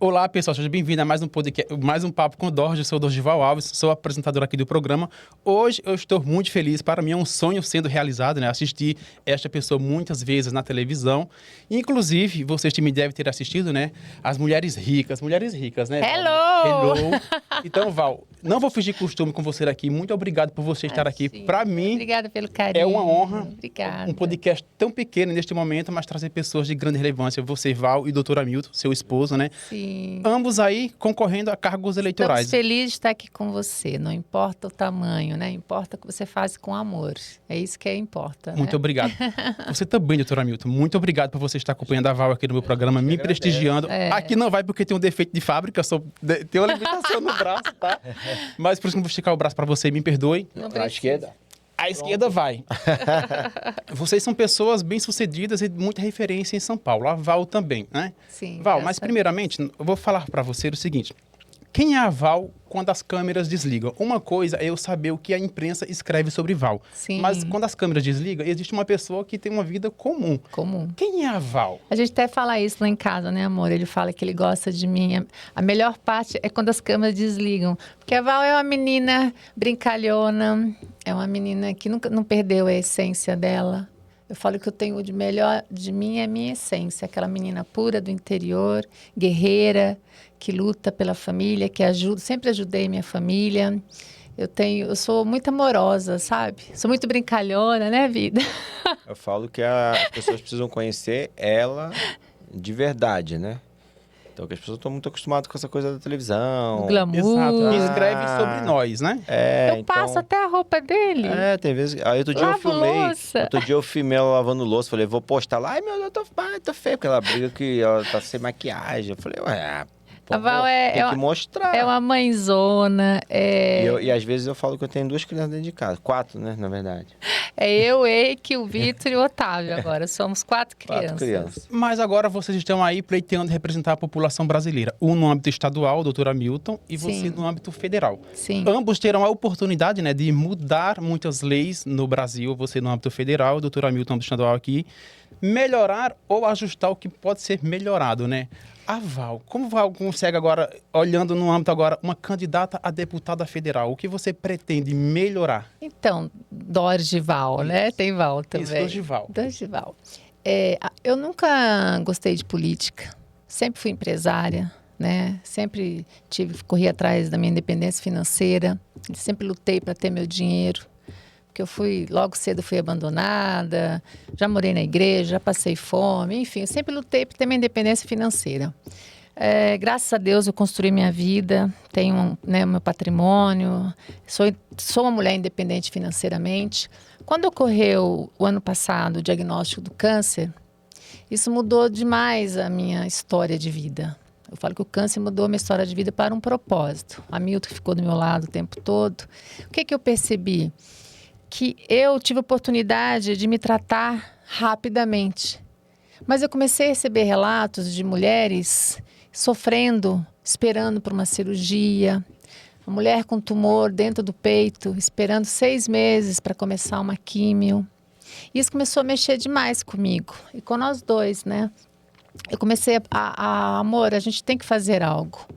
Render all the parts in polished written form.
Olá, pessoal, seja bem-vindo a mais um podcast, mais um Papo com Dorge. Eu sou o Dorgival Alves, sou apresentador aqui do programa. Hoje eu estou muito feliz, para mim é um sonho sendo realizado, né? Assistir esta pessoa muitas vezes na televisão. Inclusive, vocês me devem ter assistido, né? As mulheres ricas, né? Hello! Hello! Então, Val, não vou fingir costume com você aqui. Muito obrigado por você estar aqui. Para mim, obrigada pelo carinho. é uma honra. Obrigada. Um podcast tão pequeno neste momento, mas trazer pessoas de grande relevância. Você, Val, e doutor Hamilton, seu esposo, né? Sim. Ambos aí concorrendo a cargos eleitorais. Estamos felizes de estar aqui com você. Não importa o tamanho, né? Importa o que você faz com amor. É isso que importa, Muito né? obrigado. Você também, doutor Hamilton. Muito obrigado por você estar acompanhando a Val aqui no meu programa, me prestigiando. Aqui não vai porque tem um defeito de fábrica, tem uma limitação no braço, tá? Mas por isso que eu vou esticar o braço para você, me perdoe. À esquerda. A esquerda vai. Vocês são pessoas bem-sucedidas e muita referência em São Paulo. A Val também, né? Sim. Val, mas primeiramente, eu vou falar para você o seguinte. Quem é a Val quando as câmeras desligam? Uma coisa é eu saber o que a imprensa escreve sobre Val. Sim. Mas quando as câmeras desligam, existe uma pessoa que tem uma vida comum. Comum. Quem é a Val? A gente até fala isso lá em casa, né, amor? Ele fala que ele gosta de mim. A melhor parte é quando as câmeras desligam. Porque a Val é uma menina brincalhona, é uma menina que nunca não perdeu a essência dela. Eu falo que eu tenho de melhor de mim é a minha essência, aquela menina pura do interior, guerreira, que luta pela família, que ajuda, sempre ajudei minha família. Eu sou muito amorosa, sabe? Sou muito brincalhona, né, vida? Eu falo que as pessoas precisam conhecer ela de verdade, né? Então, que as pessoas estão muito acostumadas com essa coisa da televisão. O glamour. Exato. Que escreve sobre nós, né? Eu passo até a roupa dele. Tem vezes... Aí outro dia eu filmei ela lavando louça. Falei, vou postar lá. Ai, meu Deus, tô feio. Porque ela briga que ela tá sem maquiagem. Eu falei, a Val tem que mostrar. É uma mãezona. E às vezes eu falo que eu tenho 2 crianças dentro de casa. 4, né, na verdade. É eu, Eike, o Vitor e o Otávio agora. Somos 4 crianças. 4 crianças. Mas agora vocês estão aí pleiteando representar a população brasileira. Um no âmbito estadual, o doutor Hamilton, e você no âmbito federal. Sim. Ambos terão a oportunidade, né, de mudar muitas leis no Brasil. Você no âmbito federal, o doutor Hamilton no âmbito estadual aqui. Melhorar ou ajustar o que pode ser melhorado, né? A Val, como Val consegue agora, olhando no âmbito agora, uma candidata a deputada federal, o que você pretende melhorar? Então, Dorgival, né? Tem Val também. Isso, Dorgival. Dorgival. Eu nunca gostei de política, sempre fui empresária, né? Sempre corri atrás da minha independência financeira, sempre lutei para ter meu dinheiro. Porque logo cedo fui abandonada, já morei na igreja, já passei fome, enfim, eu sempre lutei para ter minha independência financeira. Graças a Deus eu construí minha vida, tenho meu patrimônio, sou uma mulher independente financeiramente. Quando ocorreu o ano passado o diagnóstico do câncer, isso mudou demais a minha história de vida. Eu falo que o câncer mudou a minha história de vida para um propósito. A Milton ficou do meu lado o tempo todo. O que eu percebi? Que eu tive a oportunidade de me tratar rapidamente. Mas eu comecei a receber relatos de mulheres sofrendo, esperando por uma cirurgia, uma mulher com tumor dentro do peito, esperando 6 meses para começar uma químio. Isso começou a mexer demais comigo e com nós dois, né? Eu comecei amor, a gente tem que fazer algo.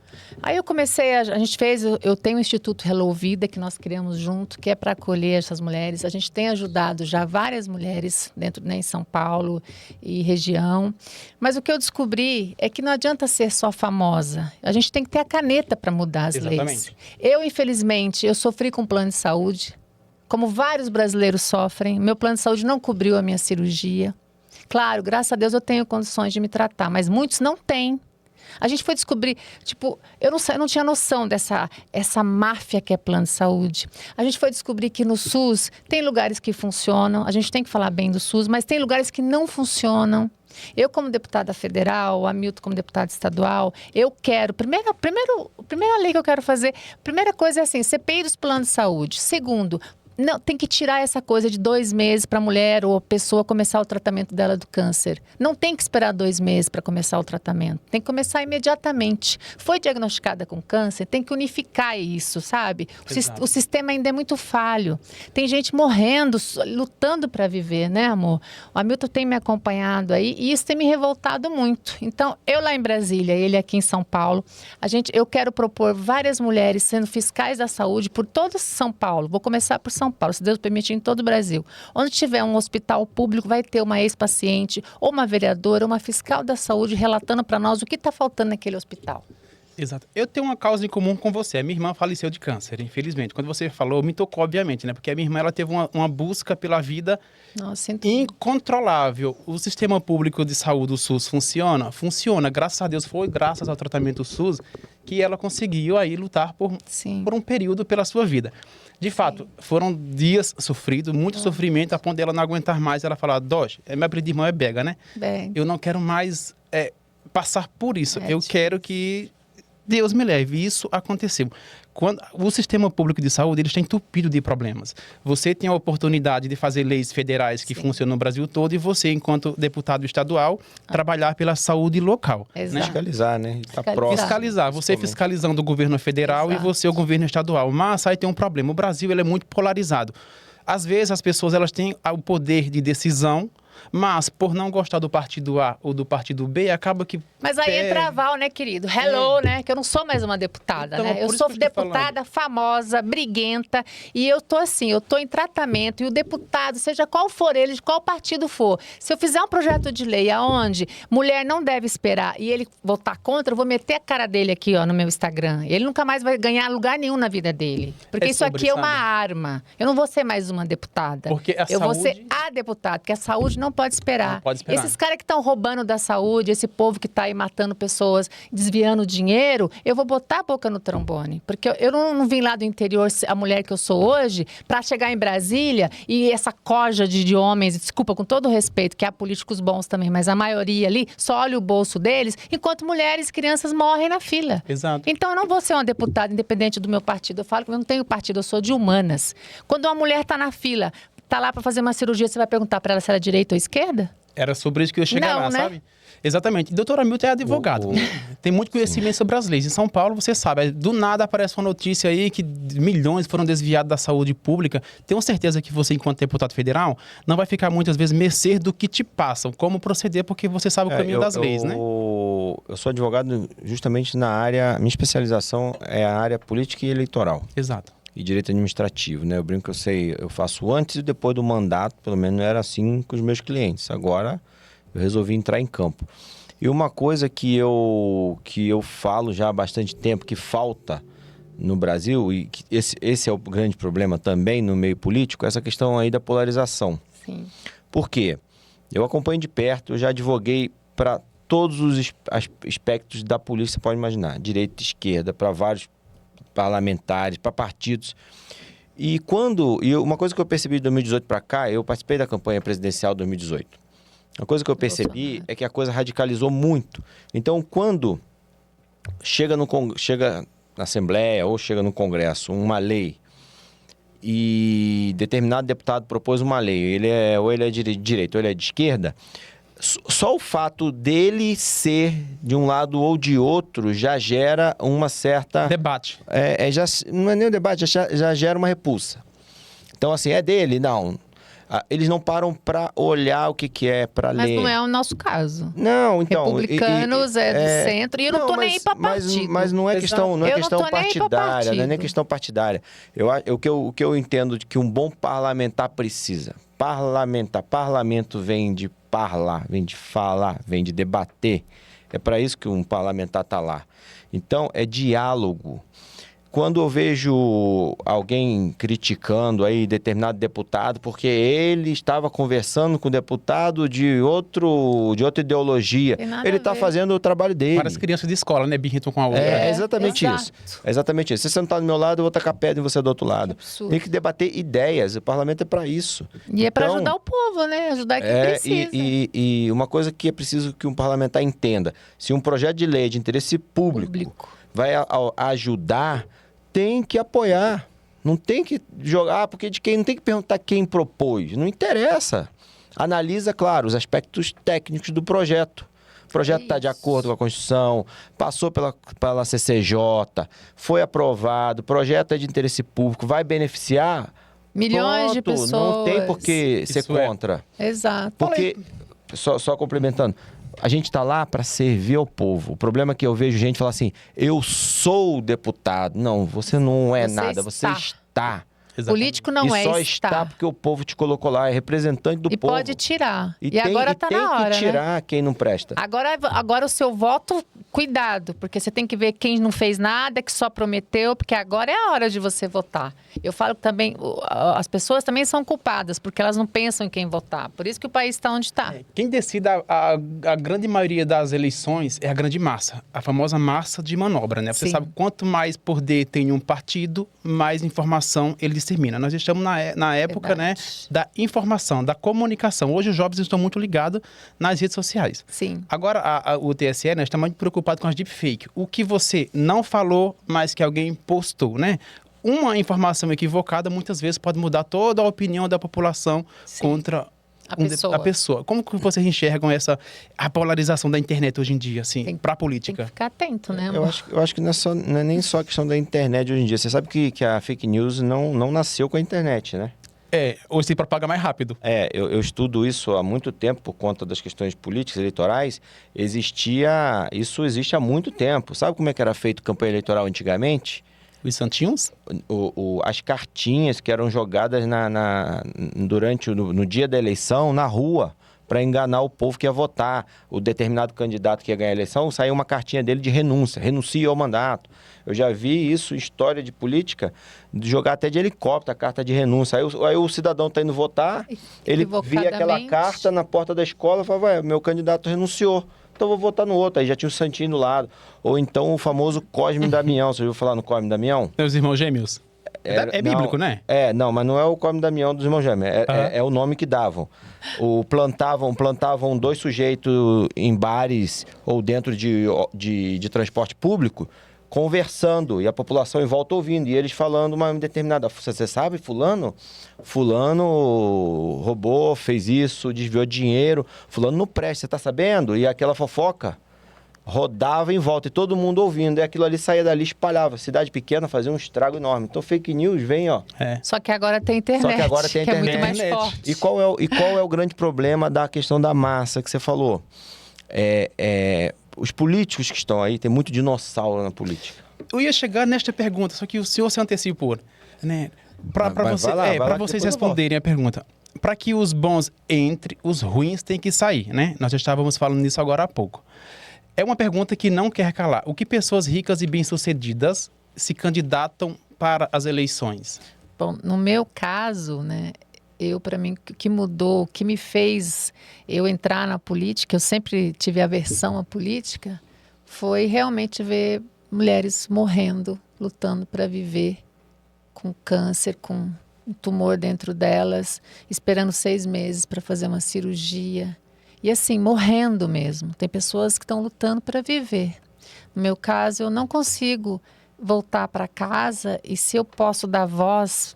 Aí eu tenho o Instituto Hello Vida, que nós criamos junto, que é para acolher essas mulheres. A gente tem ajudado já várias mulheres em São Paulo e região. Mas o que eu descobri é que não adianta ser só famosa. A gente tem que ter a caneta para mudar as leis. Infelizmente, eu sofri com plano de saúde, como vários brasileiros sofrem. Meu plano de saúde não cobriu a minha cirurgia. Claro, graças a Deus eu tenho condições de me tratar, mas muitos não têm. A gente foi descobrir, eu não tinha noção essa máfia que é plano de saúde. A gente foi descobrir que no SUS tem lugares que funcionam, a gente tem que falar bem do SUS, mas tem lugares que não funcionam. Eu, como deputada federal, o Hamilton como deputado estadual, eu quero, primeira lei que eu quero fazer, primeira coisa é assim, CPI dos planos de saúde. Segundo, Não, tem que tirar essa coisa de 2 meses para a mulher ou a pessoa começar o tratamento dela do câncer. Não tem que esperar 2 meses para começar o tratamento. Tem que começar imediatamente. Foi diagnosticada com câncer, tem que unificar isso, sabe? O sistema ainda é muito falho. Tem gente morrendo, lutando para viver, né, amor? O Hamilton tem me acompanhado aí e isso tem me revoltado muito. Então, eu lá em Brasília, ele aqui em São Paulo, eu quero propor várias mulheres sendo fiscais da saúde por todo São Paulo. Vou começar por São Paulo, se Deus permitir, em todo o Brasil. Onde tiver um hospital público, vai ter uma ex-paciente, ou uma vereadora, uma fiscal da saúde relatando para nós o que está faltando naquele hospital. Exato. Eu tenho uma causa em comum com você. A minha irmã faleceu de câncer, infelizmente. Quando você falou, me tocou, obviamente, né? Porque a minha irmã, ela teve uma busca pela vida incontrolável. O sistema público de saúde, o SUS, funciona? Funciona. Graças a Deus, foi graças ao tratamento do SUS que ela conseguiu aí lutar por um período pela sua vida. De fato, foram dias sofridos, muito sofrimento, a ponto dela não aguentar mais. Ela falou, Doge, minha apelido de irmã é Bega, né? Bem. Eu não quero mais passar por isso. Eu quero que Deus me leve. E isso aconteceu. Quando o sistema público de saúde, ele está entupido de problemas. Você tem a oportunidade de fazer leis federais que funcionam no Brasil todo e você, enquanto deputado estadual, trabalhar pela saúde local. Exato. Né? Fiscalizar, né? Fiscalizar. Você fiscalizando o governo federal e você o governo estadual. Mas aí tem um problema. O Brasil, ele é muito polarizado. Às vezes, as pessoas, elas têm o poder de decisão, mas por não gostar do partido A ou do partido B, acaba que... Mas aí entra a Val, né, querido? Hello, né? Que eu não sou mais uma deputada, então, né? Eu sou deputada famosa, briguenta, e eu tô assim, eu tô em tratamento, e o deputado, seja qual for ele, de qual partido for, se eu fizer um projeto de lei aonde mulher não deve esperar e ele votar contra, eu vou meter a cara dele aqui, ó, no meu Instagram. Ele nunca mais vai ganhar lugar nenhum na vida dele. Porque isso aqui é uma arma. Eu não vou ser mais uma deputada. Porque eu vou ser a deputada, porque a saúde não pode esperar. Não pode esperar. Esses caras que estão roubando da saúde, esse povo que está aí matando pessoas, desviando dinheiro, eu vou botar a boca no trombone. Porque eu não vim lá do interior, a mulher que eu sou hoje, para chegar em Brasília e essa coja de homens, desculpa, com todo respeito, que há políticos bons também, mas a maioria ali só olha o bolso deles, enquanto mulheres e crianças morrem na fila. Exato. Então eu não vou ser uma deputada independente do meu partido. Eu falo que eu não tenho partido, eu sou de humanas. Quando uma mulher está na fila, tá lá para fazer uma cirurgia, você vai perguntar para ela se ela é direita ou esquerda? Era sobre isso que eu ia chegar lá, né? sabe? Exatamente. Doutor Hamilton é advogado. Tem muito conhecimento sobre as leis. Em São Paulo, você sabe, do nada aparece uma notícia aí que milhões foram desviados da saúde pública. Tenho certeza que você, enquanto deputado federal, não vai ficar muitas vezes mercê do que te passam, como proceder, porque você sabe o caminho das leis, né? Eu sou advogado justamente na área, minha especialização é a área política e eleitoral. Exato. E direito administrativo, né? Eu brinco que eu faço antes e depois do mandato, pelo menos era assim com os meus clientes. Agora eu resolvi entrar em campo. E uma coisa que eu falo já há bastante tempo, que falta no Brasil, e que esse é o grande problema também no meio político, essa questão aí da polarização. Sim. Por quê? Eu acompanho de perto, eu já advoguei para todos os aspectos da política, você pode imaginar. Direita e esquerda, para vários parlamentares, para partidos. E uma coisa que eu percebi de 2018 para cá, eu participei da campanha presidencial de 2018. Uma coisa que eu percebi é que a coisa radicalizou muito. Então, quando chega na Assembleia ou chega no Congresso uma lei e determinado deputado propôs uma lei, ou ele é de direita ou ele é de esquerda, só o fato dele ser de um lado ou de outro já gera uma certa... Debate. Não é nem um debate, já gera uma repulsa. Então, assim, é dele? Não. Eles não param para olhar o que é, para ler. Mas não é o nosso caso. Não, então... Republicanos do centro, e eu não tô nem aí para partido. Mas não é questão, partidária, não é nem questão partidária. O que eu entendo de que um bom parlamentar precisa. Parlamento vem de parlar, vem de falar, vem de debater. É para isso que um parlamentar está lá. Então, é diálogo. Quando eu vejo alguém criticando aí determinado deputado porque ele estava conversando com o deputado de outra ideologia, ele está fazendo o trabalho dele. Para as crianças de escola, né? Birritam com a outra. É exatamente isso. É exatamente isso. Se você não está do meu lado, eu vou tacar pedra em você do outro lado. Tem que debater ideias. O parlamento é para isso. E é para ajudar o povo, né? Ajudar quem precisa. E uma coisa que é preciso que um parlamentar entenda. Se um projeto de lei de interesse público vai ajudar, tem que apoiar. Não tem que jogar, porque de quem não tem que perguntar quem propôs. Não interessa. Analisa, claro, os aspectos técnicos do projeto. O projeto está de acordo com a Constituição, passou pela CCJ, foi aprovado, o projeto é de interesse público, vai beneficiar milhões de pronto, pessoas. não tem por que ser contra. Exato. Porque, só complementando, a gente está lá para servir ao povo. O problema é que eu vejo gente falar assim, eu sou deputado. Não, você não é nada, você está. Exatamente. Político não e é só estar. está porque o povo te colocou lá, é representante do E povo. pode tirar. E tem, agora está na hora, tem que tirar né? quem não presta. Agora o seu voto, cuidado, porque você tem que ver quem não fez nada, que só prometeu, porque agora é a hora de você votar. Eu falo que também, as pessoas também são culpadas, porque elas não pensam em quem votar. Por isso que o país está onde está. Quem decide a grande maioria das eleições é a grande massa, a famosa massa de manobra, né? Você Sim. sabe, quanto mais poder tem um partido, mais informação ele dissemina. Nós estamos na época, Verdade. né, da informação, da comunicação. Hoje os jovens estão muito ligados nas redes sociais. Sim. Agora, o TSE, né, está muito preocupado com as deepfake. O que você não falou, mas que alguém postou, né? Uma informação equivocada, muitas vezes, pode mudar toda a opinião da população Sim. contra A pessoa. Como que vocês enxergam a polarização da internet hoje em dia, assim, Tem- para a Tem política? que ficar atento, né, Eu amor? acho que não é nem só a questão da internet hoje em dia. Você sabe que a fake news não nasceu com a internet, né? Hoje se propaga mais rápido. Eu estudo isso há muito tempo por conta das questões políticas, eleitorais. Isso existe há muito tempo. Sabe como é que era feito campanha eleitoral antigamente? Os santinhos? As cartinhas que eram jogadas no dia da eleição, na rua, para enganar o povo que ia votar. O determinado candidato que ia ganhar a eleição, saía uma cartinha dele de renuncia ao mandato. Eu já vi isso, história de política, de jogar até de helicóptero, a carta de renúncia. Aí o cidadão está indo votar, ele via aquela Equivocadamente. carta na porta da escola e falava, meu candidato renunciou, então eu vou votar no outro. Aí já tinha o santinho do lado. Ou então o famoso Cosme e Damião. Você ouviu falar no Cosme e Damião? Os irmãos gêmeos? É bíblico, né? Não, mas não é o Cosme e Damião dos irmãos gêmeos. É o nome que davam. Plantavam dois sujeitos em bares ou dentro de transporte público, conversando, e a população em volta ouvindo, e eles falando uma determinada... Você sabe, fulano roubou, fez isso, desviou dinheiro, fulano não presta, você tá sabendo? E aquela fofoca rodava em volta e todo mundo ouvindo, e aquilo ali saía dali, espalhava. Cidade pequena fazia um estrago enorme. Então fake news vem, ó. Só que agora tem internet, Só que agora tem que é muito mais internet. forte. E qual é o grande problema da questão da massa que você falou? Os políticos que estão aí, tem muito dinossauro na política. Eu ia chegar nesta pergunta, só que o senhor se antecipou, né? Para vai lá, vocês depois eu responderem a pergunta. Para que os bons entrem, os ruins têm que sair, né? Nós já estávamos falando nisso agora há pouco. É uma pergunta que não quer calar. O que pessoas ricas e bem-sucedidas se candidatam para as eleições? Bom, no meu caso, né, para mim, o que mudou, o que me fez eu entrar na política, eu sempre tive aversão à política, foi realmente ver mulheres morrendo, lutando para viver, com câncer, com um tumor dentro delas, esperando 6 meses para fazer uma cirurgia. E assim, morrendo mesmo. Tem pessoas que estão lutando para viver. No meu caso, eu não consigo voltar para casa, e se eu posso dar voz,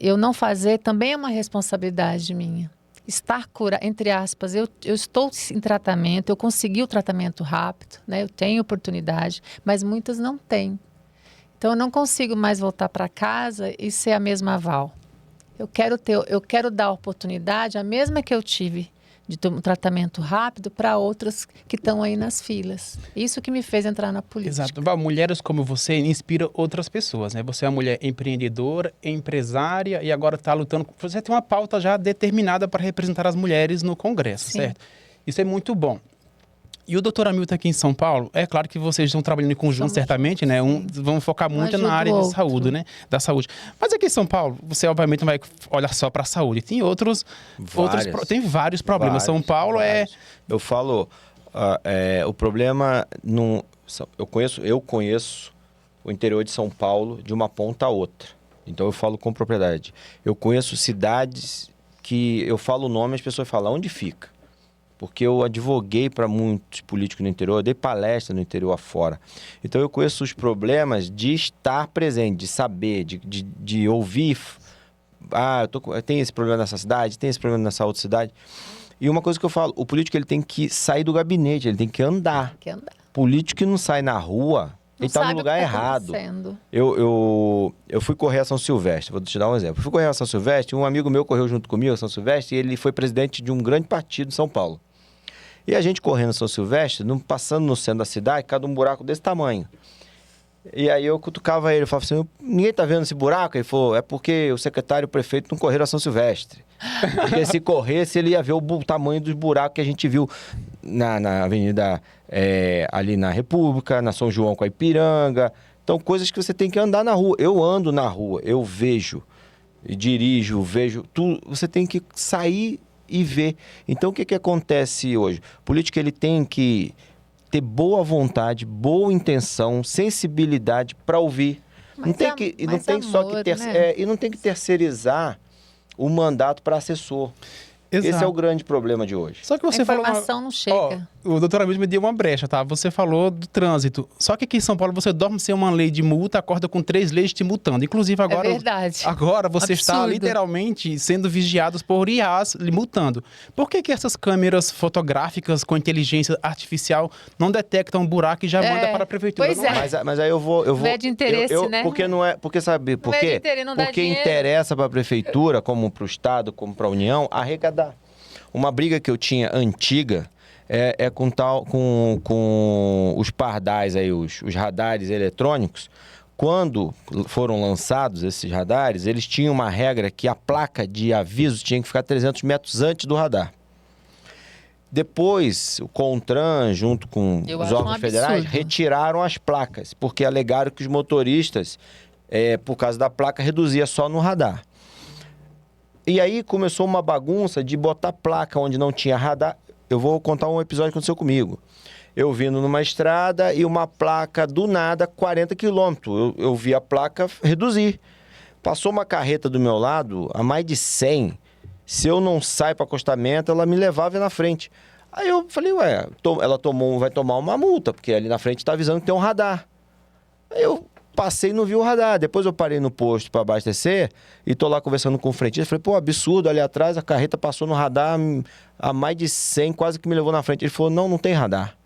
eu não fazer também é uma responsabilidade minha. Estar curada, entre aspas, eu estou em tratamento, eu consegui o tratamento rápido, né? Eu tenho oportunidade, mas muitas não têm. Então eu não consigo mais voltar para casa e ser a mesma Val. Eu quero dar oportunidade, a mesma que eu tive, de ter um tratamento rápido para outras que estão aí nas filas. Isso que me fez entrar na política. Exato. Val, mulheres como você inspiram outras pessoas, né? Você é uma mulher empreendedora, empresária e agora está lutando. Você tem uma pauta já determinada para representar as mulheres no Congresso, Sim. certo? Isso é muito bom. E o doutor Hamilton aqui em São Paulo, é claro que vocês estão trabalhando em conjunto, certamente, né? Vão focar muito ajuda na área o de outro. saúde, né? Da saúde. Mas aqui em São Paulo, você obviamente não vai olhar só para a saúde. Tem tem vários problemas. São Paulo vários. Eu falo, o problema não... Eu conheço o interior de São Paulo de uma ponta a outra. Então eu falo com propriedade. Eu conheço cidades que eu falo o nome e as pessoas falam, onde fica? porque eu advoguei para muitos políticos no interior, eu dei palestra no interior afora. Então eu conheço os problemas de estar presente, de saber, de ouvir. Eu tenho esse problema nessa cidade, tem esse problema nessa outra cidade. E uma coisa que eu falo, o político ele tem que sair do gabinete, ele tem que andar. Político que não sai na rua, ele está no lugar errado. Eu fui correr a São Silvestre, vou te dar um exemplo. Eu fui correr a São Silvestre, um amigo meu correu junto comigo a São Silvestre e ele foi presidente de um grande partido em São Paulo. E a gente correndo a São Silvestre, passando no centro da cidade, cada um buraco desse tamanho. E aí eu cutucava ele, eu falava assim, ninguém tá vendo esse buraco? Ele falou, é porque o secretário e o prefeito não correram a São Silvestre. Porque se corresse, ele ia ver o tamanho dos buracos que a gente viu na avenida, ali na República, na São João com a Ipiranga. Então, coisas que você tem que andar na rua. Eu ando na rua, eu vejo, dirijo, vejo, tudo. Você tem que sair e ver. Então, o que acontece hoje? O político, ele tem que ter boa vontade, boa intenção, sensibilidade para ouvir. Não tem que terceirizar o mandato para assessor. Exato. Esse é o grande problema de hoje. Só que você a informação não chega. O doutor Hamilton me deu uma brecha, tá? Você falou do trânsito. Só que aqui em São Paulo você dorme sem uma lei de multa, acorda com 3 leis te multando. Inclusive agora... É verdade. Agora você está literalmente sendo vigiado por IAs lhe multando. Por que essas câmeras fotográficas com inteligência artificial não detectam um buraco e já manda para a prefeitura? Pois é. Mas aí eu vou... Não é de interesse, né? Porque não é... Porque sabe por quê? Porque interessa para a prefeitura, como para o Estado, como para a União, arrecadar. Uma briga que eu tinha antiga é com os pardais aí, os radares eletrônicos. Quando foram lançados esses radares, eles tinham uma regra que a placa de aviso tinha que ficar 300 metros antes do radar. Depois, o CONTRAN, junto com os órgãos federais, retiraram as placas, porque alegaram que os motoristas, por causa da placa, reduzia só no radar. E aí começou uma bagunça de botar placa onde não tinha radar. Eu vou contar um episódio que aconteceu comigo. Eu vindo numa estrada e uma placa do nada, 40 quilômetros. Eu vi a placa reduzir. Passou uma carreta do meu lado a mais de 100. Se eu não saio para acostamento, ela me levava na frente. Aí eu falei, ela vai tomar uma multa, porque ali na frente está avisando que tem um radar. Aí eu passei e não vi o radar. Depois eu parei no posto para abastecer e tô lá conversando com o frentista. Falei, pô, absurdo, ali atrás a carreta passou no radar a mais de 100, quase que me levou na frente. Ele falou, não tem radar.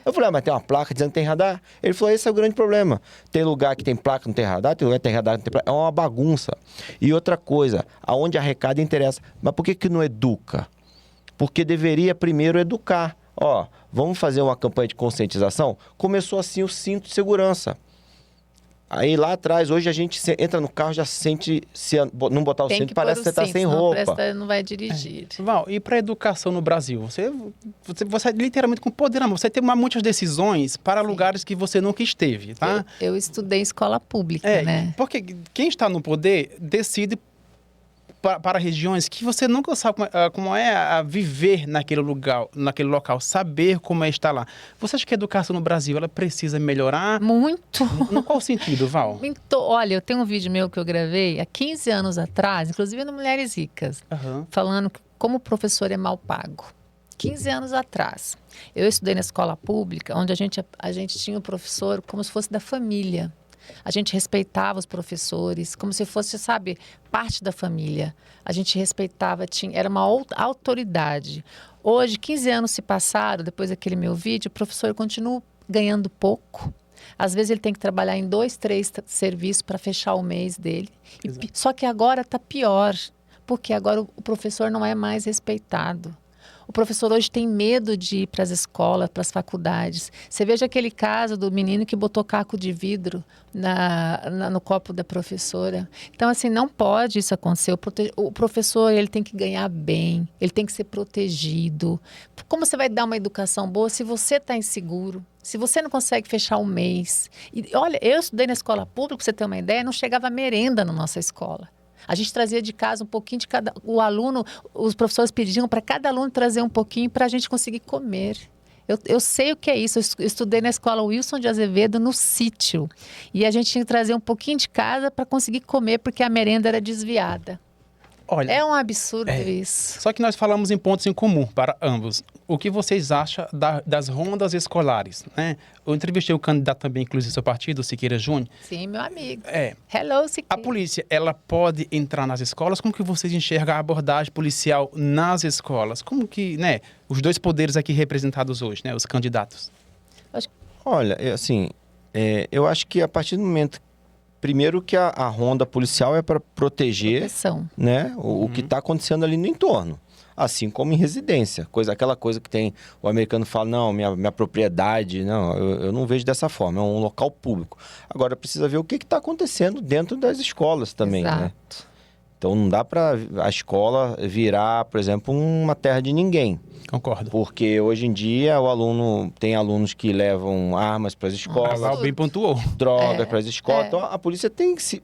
Eu falei, mas tem uma placa dizendo que tem radar? Ele falou, esse é o grande problema. Tem lugar que tem placa, não tem radar, tem lugar que tem radar, não tem placa. É uma bagunça. E outra coisa, aonde arrecada interessa. Mas por que não educa? Porque deveria primeiro educar. Vamos fazer uma campanha de conscientização? Começou assim o cinto de segurança. Aí lá atrás, hoje a gente entra no carro, já sente, se não botar o cinto, parece que você está sem roupa. Não vai dirigir. Val, e para a educação no Brasil? Você literalmente com poder na mão. Você tem muitas decisões para lugares que você nunca esteve, tá? Eu estudei escola pública, né? Porque quem está no poder decide para regiões que você nunca sabe como é viver naquele lugar, naquele local, saber como é estar lá. Você acha que a educação no Brasil ela precisa melhorar? Muito. No qual sentido, Val? Olha, eu tenho um vídeo meu que eu gravei há 15 anos atrás, inclusive no Mulheres Ricas, falando como o professor é mal pago. 15 anos atrás. Eu estudei na escola pública, onde a gente tinha o professor como se fosse da família. A gente respeitava os professores, como se fosse, sabe, parte da família. A gente respeitava, era uma autoridade. Hoje, 15 anos se passaram, depois daquele meu vídeo, o professor continua ganhando pouco. Às vezes ele tem que trabalhar em 2, 3 serviços para fechar o mês dele. Só que agora está pior, porque agora o professor não é mais respeitado. O professor hoje tem medo de ir para as escolas, para as faculdades. Você veja aquele caso do menino que botou caco de vidro no copo da professora. Então, assim, não pode isso acontecer. O professor, ele tem que ganhar bem, ele tem que ser protegido. Como você vai dar uma educação boa se você está inseguro? Se você não consegue fechar um mês? E, olha, eu estudei na escola pública, para você ter uma ideia, não chegava merenda na nossa escola. A gente trazia de casa um pouquinho de cada... O aluno, os professores pediam para cada aluno trazer um pouquinho para a gente conseguir comer. Eu sei o que é isso. Eu estudei na escola Wilson de Azevedo, no sítio. E a gente tinha que trazer um pouquinho de casa para conseguir comer, porque a merenda era desviada. Olha, É um absurdo isso. só que nós falamos em pontos em comum para ambos. O que vocês acham das rondas escolares, né? Eu entrevistei o candidato também, inclusive, do seu partido, Siqueira Júnior. Sim, meu amigo. A Hello, Siqueira. polícia, ela pode entrar nas escolas? Como que vocês enxergam a abordagem policial nas escolas? Como que, né, os dois poderes aqui representados hoje, né, os candidatos? Olha, assim, eu acho que a partir do momento... Primeiro que a ronda policial é para proteger, Proteção. né, o que está acontecendo ali no entorno. Assim como em residência. Aquela coisa que tem... O americano fala, não, minha propriedade... Não, eu não vejo dessa forma. É um local público. Agora, precisa ver o que está acontecendo dentro das escolas também, Exato. né? Então, não dá para a escola virar, por exemplo, uma terra de ninguém. Concordo. Porque hoje em dia tem alunos que levam armas para as escolas, Ela bem pontuou. drogas para as escolas. Então, a polícia tem que se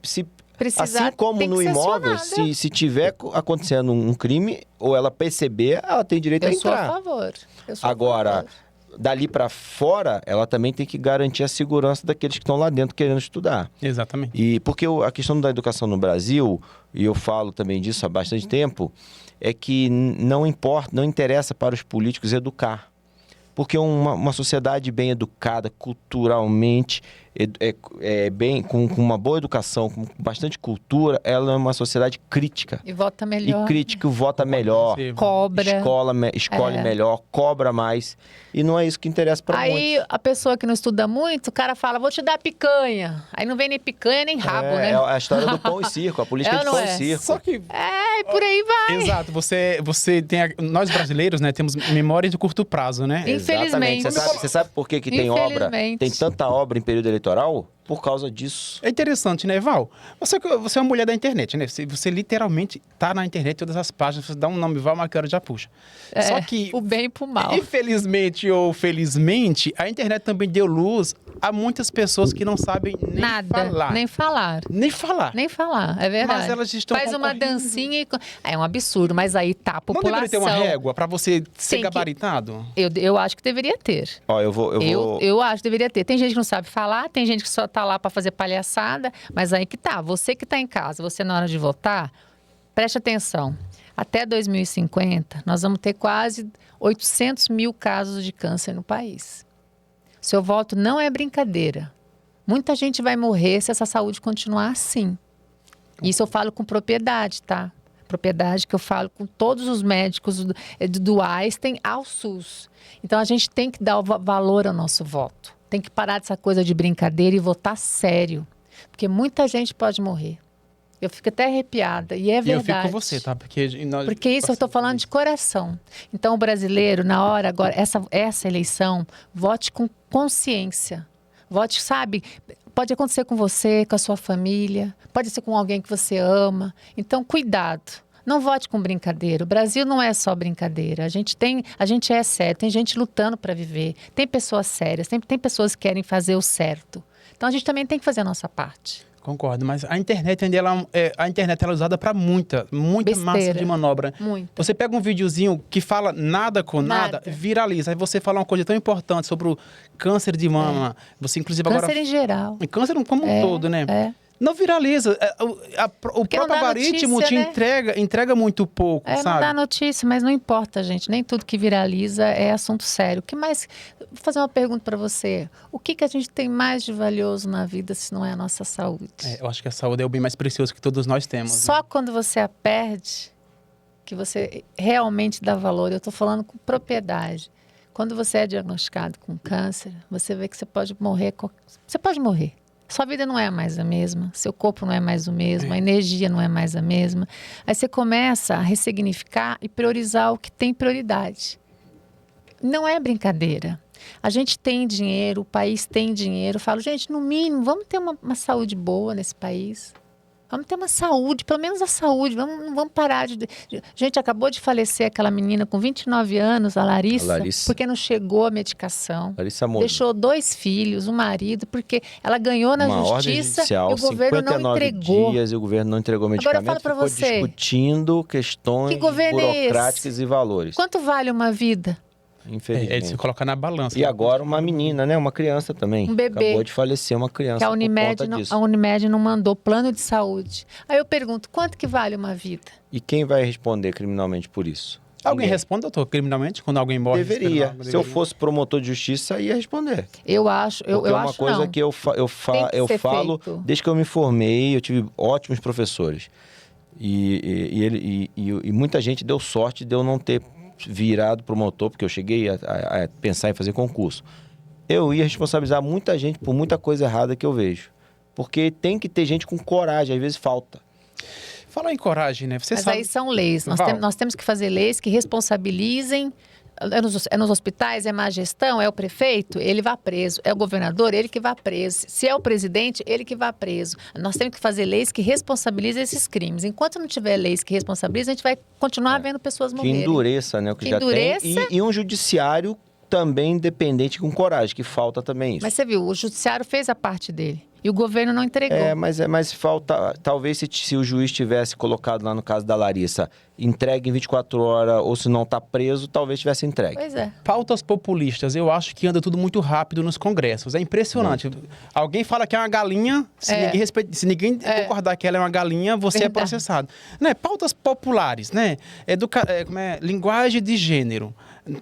Precisar, assim como tem que no ser imóvel, acionada. se tiver acontecendo um crime, ou ela perceber, ela tem direito a Eu sou a entrar. favor. Eu sou a Agora, favor. dali para fora, ela também tem que garantir a segurança daqueles que estão lá dentro querendo estudar. Exatamente. E porque a questão da educação no Brasil, e eu falo também disso há bastante tempo, é que não interessa para os políticos educar. Porque uma sociedade bem educada, culturalmente, com uma boa educação, com bastante cultura, ela é uma sociedade crítica. E vota melhor. E crítico vota melhor, Cobra. escolhe melhor, cobra mais. E não é isso que interessa para muitos. Aí a pessoa que não estuda muito, o cara fala, vou te dar picanha. Aí não vem nem picanha, nem rabo, né? É a história do pão e circo, a política de não pão é? e circo. Só que... E por aí vai. Exato, você tem... Nós brasileiros, né, temos memória de curto prazo, né? Infelizmente. Exatamente. Você sabe por que tem obra? Infelizmente. Tem tanta obra em período eleitoral? Por causa disso. É interessante, né, Val? Você é uma mulher da internet, né? Você literalmente tá na internet, todas as páginas, você dá um nome, Val, uma cara já puxa. Só que, o bem e pro mal. infelizmente ou felizmente, a internet também deu luz a muitas pessoas que não sabem nem Nada, falar. nem falar. Nem falar. Nem falar, é verdade. Mas elas estão Faz uma concorrendo. dancinha e... É um absurdo, mas aí tá a Não população. deveria ter uma régua para você ser Tem que- gabaritado? Eu acho que deveria ter. Ó, eu vou. Eu acho que deveria ter. Tem gente que não sabe falar, tem gente que só tá lá para fazer palhaçada, mas aí que tá. Você que tá em casa, você na hora de votar, preste atenção. Até 2050, nós vamos ter quase 800 mil casos de câncer no país. Seu voto não é brincadeira. Muita gente vai morrer se essa saúde continuar assim. Isso eu falo com propriedade, tá? Propriedade que eu falo com todos os médicos do Einstein ao SUS. Então a gente tem que dar o valor ao nosso voto. Tem que parar dessa coisa de brincadeira e votar sério. Porque muita gente pode morrer. Eu fico até arrepiada. E é E eu verdade. fico com você, tá? Porque Porque isso eu estou falando de coração. Então, o brasileiro, na hora agora, essa eleição, vote com consciência. Vote, sabe? Pode acontecer com você, com a sua família, pode ser com alguém que você ama. Então, cuidado. Não vote com brincadeira. O Brasil não é só brincadeira. A gente é sério, tem gente lutando para viver, tem pessoas sérias, tem pessoas que querem fazer o certo. Então, a gente também tem que fazer a nossa parte. Concordo, mas a internet ainda a internet ela é usada para muita massa Besteira. de manobra. Muita. Você pega um videozinho que fala nada com nada, Nada. viraliza. Aí você fala uma coisa tão importante sobre o câncer de mama. Você, inclusive, Câncer agora... em geral. Câncer como um todo, né? É. Não viraliza. O não próprio dá algoritmo notícia, te né? entrega muito pouco, Não sabe? dá notícia, mas não importa, gente. Nem tudo que viraliza é assunto sério. O que mais... Vou fazer uma pergunta para você. O que a gente tem mais de valioso na vida se não é a nossa saúde? Eu acho que a saúde é o bem mais precioso que todos nós temos. Só né? quando você a perde que você realmente dá valor. Eu estou falando com propriedade. Quando você é diagnosticado com câncer, você vê que você pode morrer. Você pode morrer. Sua vida não é mais a mesma, seu corpo não é mais o mesmo, a energia não é mais a mesma. Aí você começa a ressignificar e priorizar o que tem prioridade. Não é brincadeira. A gente tem dinheiro, o país tem dinheiro. Eu falo, gente, no mínimo, vamos ter uma saúde boa nesse país. Vamos ter uma saúde, pelo menos a saúde. Não vamos parar de... Gente, acabou de falecer aquela menina com 29 anos, a Larissa, porque não chegou a medicação. Larissa morreu. Deixou 2 filhos, um marido, porque ela ganhou na justiça e o governo não entregou. Dias e o governo não entregou medicamento. Agora eu falo pra você, discutindo questões que governo é burocráticas esse? e valores. Quanto vale uma vida? infelizmente. É de se colocar na balança. E agora uma menina, né? Uma criança também. Um bebê. Acabou de falecer uma criança Que a por Unimed, conta disso. a Unimed não mandou plano de saúde. Aí eu pergunto, quanto que vale uma vida? E quem vai responder criminalmente por isso? Alguém Ninguém. responde, doutor, criminalmente, quando alguém morre? Deveria. Alguém Se eu fosse promotor de justiça, ia responder. Eu acho, eu Porque é uma acho coisa não. que eu Tem que ser falo feito. desde que eu me formei, eu tive ótimos professores. E muita gente deu sorte de eu não ter virado promotor, porque eu cheguei a pensar em fazer concurso. Eu ia responsabilizar muita gente por muita coisa errada que eu vejo. Porque tem que ter gente com coragem, às vezes falta. Fala em coragem, né? Você Mas sabe... aí são leis. Val. Nós temos que fazer leis que responsabilizem. É nos hospitais, é má gestão, é o prefeito, ele vai preso. É o governador, ele que vai preso. Se é o presidente, ele que vai preso. Nós temos que fazer leis que responsabilizem esses crimes. Enquanto não tiver leis que responsabilizem, a gente vai continuar vendo pessoas Que morrerem. endureça, né? O que já endureça. tem. E um judiciário também independente com coragem, que falta também isso. Mas você viu, o judiciário fez a parte dele. E o governo não entregou. Mas falta... Talvez se o juiz tivesse colocado lá no caso da Larissa, entregue em 24 horas, ou se não está preso, talvez tivesse entregue. Pois é. Pautas populistas, eu acho que anda tudo muito rápido nos congressos. É impressionante. Alguém fala que é uma galinha, se ninguém concordar que ela é uma galinha, você Verdade. é processado. Né? Pautas populares, né? Linguagem de gênero.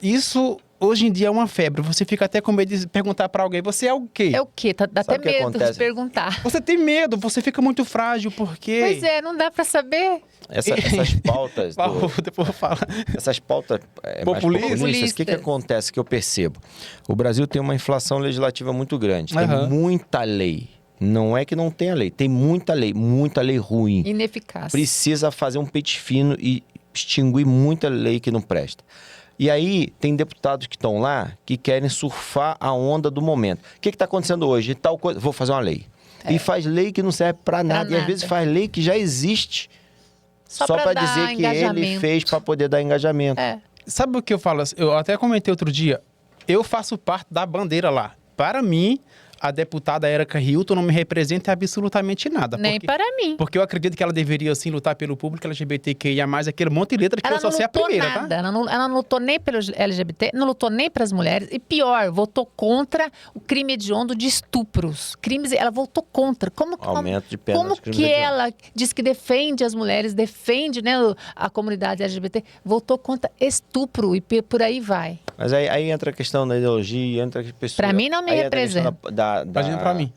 Isso, hoje em dia, é uma febre. Você fica até com medo de perguntar para alguém, você é o quê? É o quê? Dá até Sabe o que medo acontece? de perguntar. Você tem medo, você fica muito frágil, porque... Pois é, não dá para saber. Essas pautas... Depois fala. Essas pautas mais Populistas. populistas, o que acontece que eu percebo? O Brasil tem uma inflação legislativa muito grande, tem muita lei. Não é que não tenha lei, tem muita lei ruim. Ineficaz. Precisa fazer um pente fino e extinguir muita lei que não presta. E aí, tem deputados que estão lá que querem surfar a onda do momento. O que está acontecendo hoje? Tal coisa, vou fazer uma lei. E faz lei que não serve para nada. E às vezes faz lei que já existe só para dizer que ele fez para poder dar engajamento. Sabe o que eu falo? Eu até comentei outro dia. Eu faço parte da bandeira lá. Para mim, a deputada Érica Hilton não me representa absolutamente nada. Nem para mim. Porque eu acredito que ela deveria, sim, lutar pelo público LGBTQIA+, aquele monte de letra que eu só sei a primeira, nada. tá? Ela não lutou nem pelo LGBT, não lutou nem para as mulheres. E pior, votou contra o crime hediondo de estupros. Ela votou contra. Aumento de pena Como dos crimes que hediondos. ela diz que defende as mulheres, defende, né, a comunidade LGBT, votou contra estupro e por aí vai. Mas aí entra a questão da ideologia, entra a pessoa... Para mim não me representa. Imagina pra mim.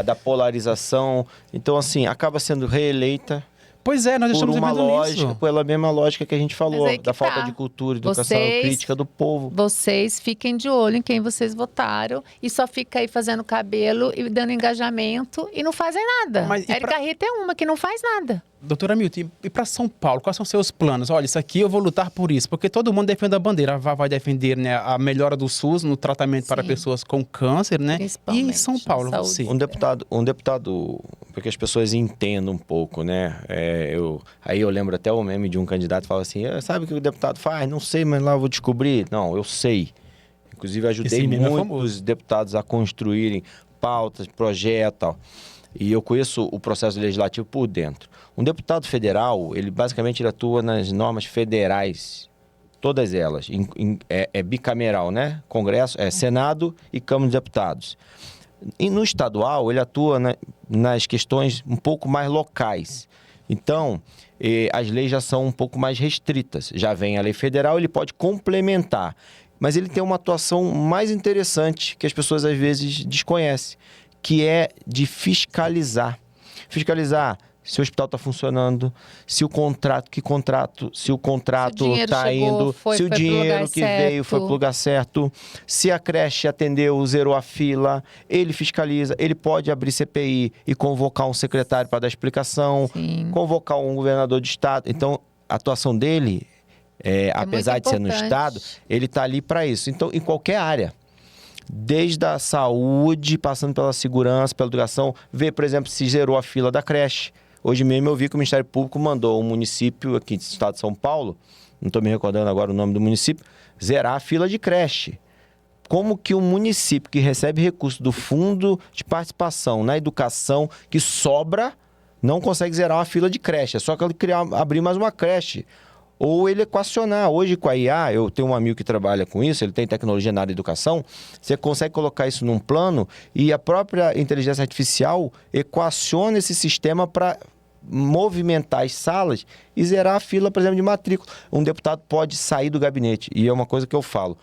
Da polarização. Então, assim, acaba sendo reeleita Pois é, nós por estamos uma vivendo lógica, isso. pela mesma lógica que a gente falou, Mas aí que da falta tá. de cultura, educação, crítica do povo. Vocês fiquem de olho em quem vocês votaram e só fica aí fazendo cabelo e dando engajamento e não fazem nada. Mas e Érica Rita é uma que não faz nada. Doutora Milton, e para São Paulo, quais são os seus planos? Olha, isso aqui eu vou lutar por isso, porque todo mundo defende a bandeira. A VA vai defender, né, a melhora do SUS no tratamento para pessoas com câncer, né? E Principalmente em São Paulo, na você? Um deputado, porque as pessoas entendam um pouco, né? Aí eu lembro até o meme de um candidato que fala assim, sabe o que o deputado faz? Não sei, mas lá eu vou descobrir. Não, eu sei. Inclusive, ajudei muitos deputados a construírem pautas, projetos e tal. E eu conheço o processo legislativo por dentro. Um deputado federal, ele basicamente atua nas normas federais, todas elas. É bicameral, né? Congresso, Senado e Câmara dos Deputados. E no estadual, ele atua nas questões um pouco mais locais. Então, as leis já são um pouco mais restritas. Já vem a lei federal, ele pode complementar. Mas ele tem uma atuação mais interessante que as pessoas às vezes desconhecem, que é de fiscalizar. Fiscalizar se o hospital está funcionando, se o contrato está indo, se o dinheiro que veio foi para o lugar certo, se a creche atendeu, zerou a fila, ele fiscaliza, ele pode abrir CPI e convocar um secretário para dar explicação, convocar um governador de estado. Então, a atuação dele, apesar de ser no estado, ele está ali para isso. Então, em qualquer área. Desde a saúde, passando pela segurança, pela educação, ver, por exemplo, se zerou a fila da creche. Hoje mesmo eu vi que o Ministério Público mandou um município aqui do estado de São Paulo, não estou me recordando agora o nome do município, zerar a fila de creche. Como que um município que recebe recurso do Fundo de Participação na Educação, que sobra, não consegue zerar uma fila de creche? É só que ele abrir mais uma creche. ou ele equacionar. Hoje, com a IA, eu tenho um amigo que trabalha com isso, ele tem tecnologia na área da educação, você consegue colocar isso num plano e a própria inteligência artificial equaciona esse sistema para movimentar as salas e zerar a fila, por exemplo, de matrícula. Um deputado pode sair do gabinete, e é uma coisa que eu falo.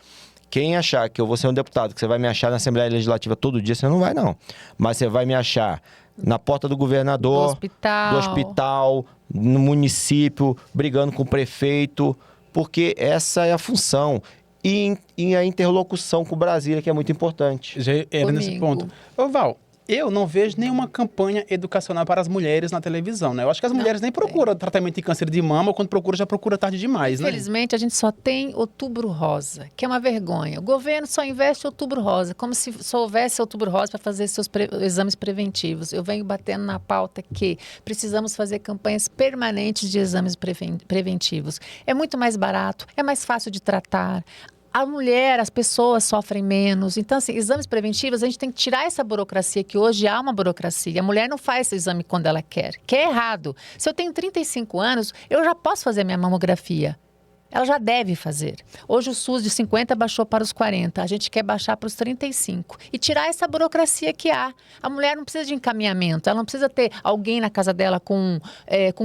Quem achar que eu vou ser um deputado, que você vai me achar na Assembleia Legislativa todo dia, você não vai, não. Mas você vai me achar na porta do governador, do hospital, no município, brigando com o prefeito, porque essa é a função. E a interlocução com o Brasília, que é muito importante. Já era nesse ponto. Ô, Val, eu não vejo nenhuma campanha educacional para as mulheres na televisão, né? Eu acho que as mulheres nem procuram tratamento de câncer de mama, ou quando procura, já procura tarde demais, né? Infelizmente, a gente só tem Outubro Rosa, que é uma vergonha. O governo só investe em Outubro Rosa, como se só houvesse Outubro Rosa para fazer seus exames preventivos. Eu venho batendo na pauta que precisamos fazer campanhas permanentes de exames preventivos. É muito mais barato, é mais fácil de tratar. A mulher, as pessoas sofrem menos. Então, assim, exames preventivos, a gente tem que tirar essa burocracia, que hoje há uma burocracia. A mulher não faz esse exame quando ela quer, que é errado. Se eu tenho 35 anos, eu já posso fazer minha mamografia. Ela já deve fazer. Hoje o SUS de 50 baixou para os 40. A gente quer baixar para os 35. E tirar essa burocracia que há. A mulher não precisa de encaminhamento. Ela não precisa ter alguém na casa dela com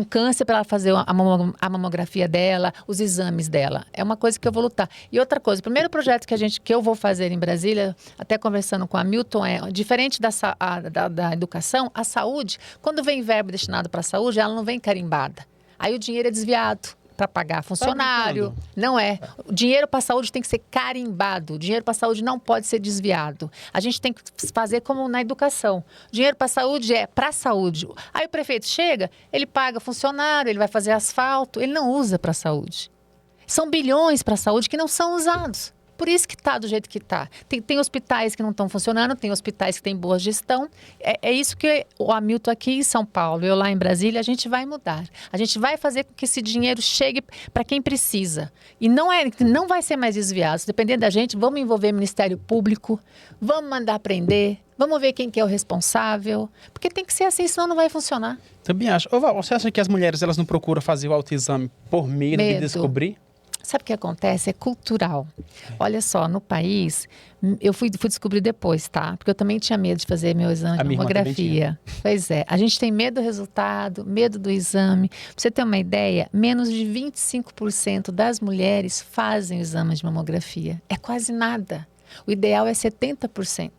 câncer para ela fazer a mamografia dela, os exames dela. É uma coisa que eu vou lutar. E outra coisa, o primeiro projeto que eu vou fazer em Brasília, até conversando com a Milton, é diferente da educação, a saúde, quando vem verbo destinado para a saúde, ela não vem carimbada. Aí o dinheiro é desviado para pagar funcionário. Não é. O dinheiro para a saúde tem que ser carimbado. O dinheiro para a saúde não pode ser desviado. A gente tem que fazer como na educação. O dinheiro para a saúde é para a saúde. Aí o prefeito chega, ele paga funcionário, ele vai fazer asfalto, ele não usa para a saúde. São bilhões para a saúde que não são usados. Por isso que está do jeito que está. Tem hospitais que não estão funcionando, tem hospitais que têm boa gestão. É isso que o Hamilton aqui em São Paulo, eu lá em Brasília, a gente vai mudar. A gente vai fazer com que esse dinheiro chegue para quem precisa. E não vai ser mais desviado. Se depender da gente, vamos envolver o Ministério Público, vamos mandar prender, vamos ver quem que é o responsável. Porque tem que ser assim, senão não vai funcionar. Também acho. Ô, Val, você acha que as mulheres elas não procuram fazer o autoexame por medo de descobrir? Sabe o que acontece? É cultural. Olha só, no país, eu fui descobrir depois, tá? Porque eu também tinha medo de fazer meu exame de mamografia. Pois é, a gente tem medo do resultado, medo do exame. Pra você ter uma ideia, menos de 25% das mulheres fazem o exame de mamografia. É quase nada. O ideal é 70%.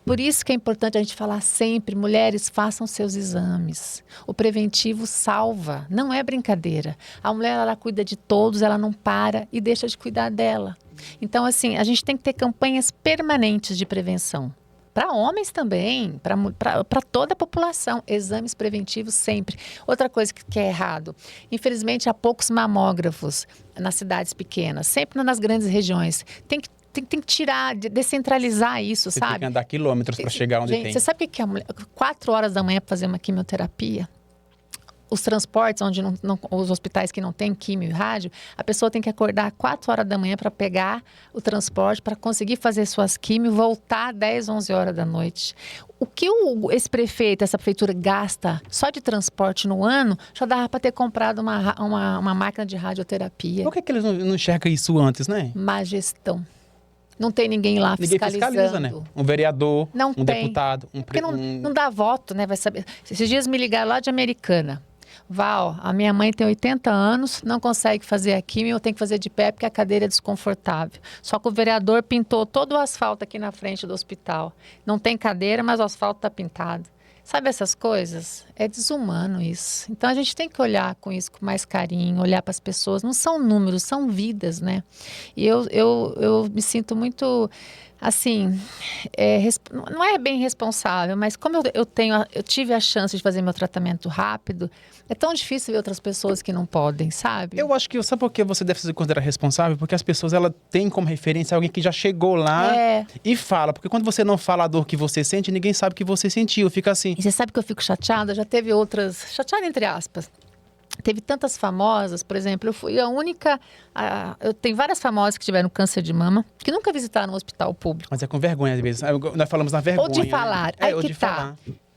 Por isso que é importante a gente falar sempre, mulheres, façam seus exames. O preventivo salva, não é brincadeira. A mulher, ela cuida de todos, ela não para e deixa de cuidar dela. Então, assim, a gente tem que ter campanhas permanentes de prevenção. Para homens também, para toda a população, exames preventivos sempre. Outra coisa que é errado, infelizmente há poucos mamógrafos nas cidades pequenas, sempre nas grandes regiões. Tem que tirar, descentralizar isso, Você sabe? tem que andar quilômetros para chegar onde tem. Você sabe o que é a mulher? 4 horas da manhã para fazer uma quimioterapia? Os transportes, onde os hospitais que não tem químio e rádio, a pessoa tem que acordar 4 horas da manhã para pegar o transporte, para conseguir fazer suas químio, voltar 10, 11 horas da noite. O que esse prefeito, essa prefeitura gasta só de transporte no ano, já dava para ter comprado uma máquina de radioterapia. Por que eles não enxergam isso antes, né? Má gestão. Não tem ninguém lá fiscalizando. Ninguém fiscaliza, né? Um vereador, não um tem. Deputado. Porque não dá voto, né? Vai saber. Esses dias me ligaram lá de Americana. Val, a minha mãe tem 80 anos, não consegue fazer a quimio, eu tenho que fazer de pé porque a cadeira é desconfortável. Só que o vereador pintou todo o asfalto aqui na frente do hospital. Não tem cadeira, mas o asfalto está pintado. Sabe essas coisas? É desumano isso. Então, a gente tem que olhar com isso com mais carinho, olhar para as pessoas. Não são números, são vidas, né? E eu me sinto muito, assim, não é bem responsável, mas como eu tive a chance de fazer meu tratamento rápido, é tão difícil ver outras pessoas que não podem, sabe? Eu acho que, sabe por que você deve se considerar responsável? Porque as pessoas, elas têm como referência alguém que já chegou lá e fala. Porque quando você não fala a dor que você sente, ninguém sabe o que você sentiu. Fica assim. E você sabe que eu fico chateada? Já teve outras... Chateada entre aspas. Teve tantas famosas, por exemplo, eu fui a única... eu tenho várias famosas que tiveram câncer de mama, que nunca visitaram um hospital público. Mas é com vergonha, às vezes. Nós falamos na vergonha. Ou de falar. Né? Ou de falar.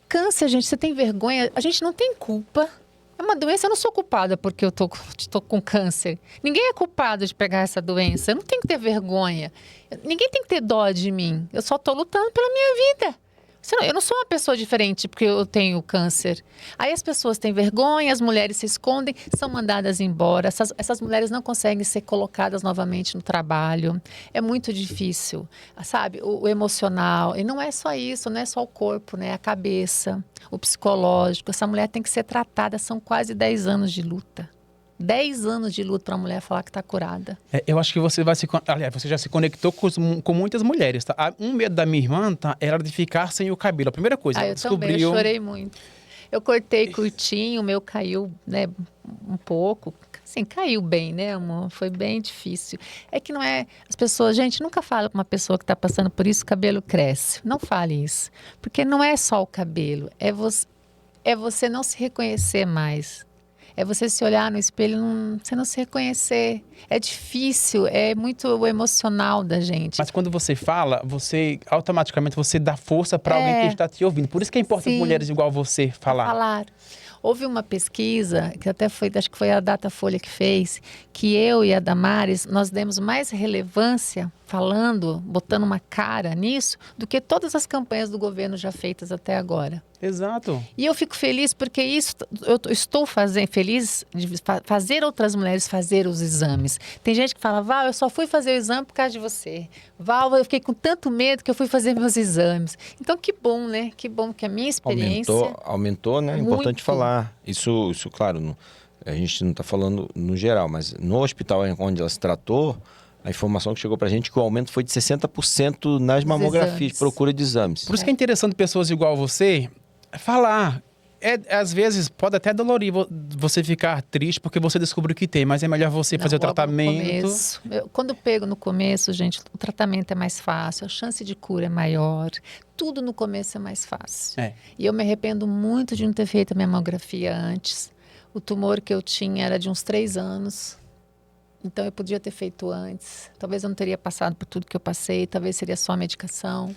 Câncer, gente, você tem vergonha? A gente não tem culpa. É uma doença, eu não sou culpada porque eu tô com câncer. Ninguém é culpado de pegar essa doença. Eu não tenho que ter vergonha. Ninguém tem que ter dó de mim. Eu só tô lutando pela minha vida. Eu não sou uma pessoa diferente porque eu tenho câncer. Aí as pessoas têm vergonha, as mulheres se escondem, são mandadas embora. Essas mulheres não conseguem ser colocadas novamente no trabalho. É muito difícil, sabe? O emocional. E não é só isso, não é só o corpo, né? A cabeça, o psicológico. Essa mulher tem que ser tratada. São quase 10 anos de luta. 10 anos de luta para a mulher falar que está curada. Eu acho que você vai aliás, você já se conectou com muitas mulheres, tá? Um medo da minha irmã, tá, era de ficar sem o cabelo. A primeira coisa, ela eu descobriu... também, eu chorei muito. Eu cortei curtinho, o meu caiu, né, um pouco. Assim, caiu bem, né, amor? Foi bem difícil. É que não é... As pessoas... Gente, nunca fala para uma pessoa que está passando por isso, o cabelo cresce. Não fale isso. Porque não é só o cabelo. É você não se reconhecer mais. É você se olhar no espelho e você não se reconhecer. É difícil, é muito emocional da gente. Mas quando você fala, automaticamente você dá força para alguém que está te ouvindo. Por isso que é importante mulheres igual você falar. Houve uma pesquisa, que até foi, acho que foi a Datafolha que fez, que eu e a Damares, nós demos mais relevância falando, botando uma cara nisso, do que todas as campanhas do governo já feitas até agora. Exato. E eu fico feliz porque isso, eu estou feliz de fazer outras mulheres fazer os exames. Tem gente que fala, Val, eu só fui fazer o exame por causa de você. Val, eu fiquei com tanto medo que eu fui fazer meus exames. Então, que bom, né? Que bom que a minha experiência... Aumentou, né? É importante falar. Isso, claro, a gente não está falando no geral, mas no hospital onde ela se tratou, a informação que chegou pra gente é que o aumento foi de 60% nas mamografias, procura de exames. Por isso que é interessante pessoas igual você falar. Às vezes pode até dolorir você ficar triste porque você descobriu que tem, mas é melhor você fazer o tratamento. Quando pego no começo, gente, o tratamento é mais fácil, a chance de cura é maior, tudo no começo é mais fácil. E eu me arrependo muito de não ter feito a mamografia antes. O tumor que eu tinha era de uns 3 anos, então eu podia ter feito antes. Talvez eu não teria passado por tudo que eu passei, talvez seria só a medicação.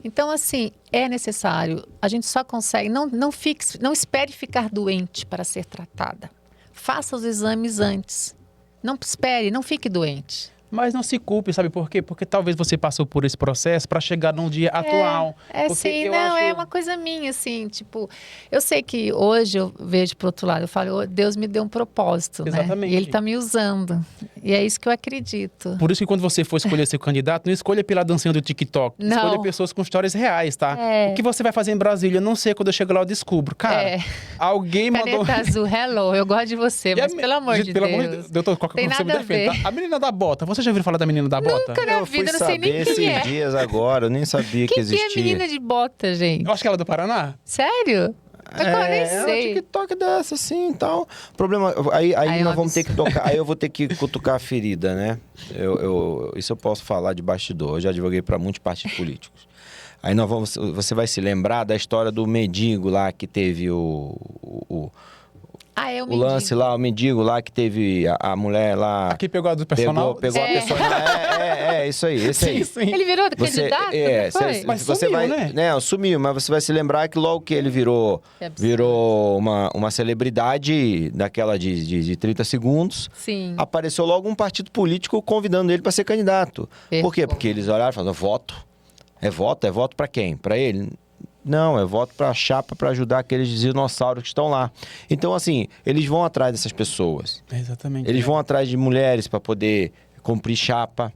Então, assim, é necessário. A gente só consegue... Não espere ficar doente para ser tratada. Faça os exames antes. Não espere, não fique doente. Mas não se culpe, sabe por quê? Porque talvez você passou por esse processo para chegar num dia atual. É uma coisa minha, assim, tipo... Eu sei que hoje eu vejo pro outro lado, eu falo, Deus me deu um propósito, exatamente, né? E Ele tá me usando. E é isso que eu acredito. Por isso que quando você for escolher seu candidato, não escolha pela dancinha do TikTok. Não. Escolha pessoas com histórias reais, tá? O que você vai fazer em Brasília, eu não sei, quando eu chego lá eu descubro. Cara, alguém mandou... Caneta azul, hello, eu gosto de você, mas pelo amor de Deus. Doutor, qualquer coisa você me defende, tá? A menina da bota, você já ouviu falar da menina da bota? Nunca na vida, não sei nem quem é. esses dias agora, eu nem sabia que existia. Quem é a menina de bota, gente? Eu acho que ela é do Paraná. Sério? Eu nem sei. É um TikTok dessa, assim, e tal. Problema, aí nós vamos ter que tocar, aí eu vou ter que cutucar a ferida, né? Isso eu posso falar de bastidor, eu já advoguei para muitos partidos políticos. Aí você vai se lembrar da história do mendigo lá que teve o lance lá, o mendigo lá que teve a mulher lá... Aqui pegou a do personal? Pegou a pessoa. Isso aí, esse aí. Sim. Ele virou candidato? Mas você sumiu, né? Sumiu, mas você vai se lembrar que logo que ele virou uma celebridade daquela de 30 segundos, sim, apareceu logo um partido político convidando ele para ser candidato. Por quê? Porque eles olharam e falaram, voto? É voto para quem? Para ele? Não, é voto para a chapa para ajudar aqueles dinossauros que estão lá. Então, assim, eles vão atrás dessas pessoas. Exatamente. Eles vão atrás de mulheres para poder cumprir chapa.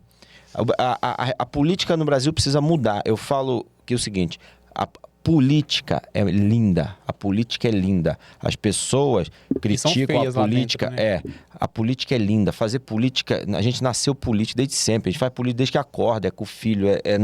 A política no Brasil precisa mudar. Eu falo que é o seguinte, a política é linda. A política é linda. As pessoas criticam a política. Dentro, né? A política é linda. Fazer política... A gente nasceu político desde sempre. A gente faz política desde que acorda. É com o filho, é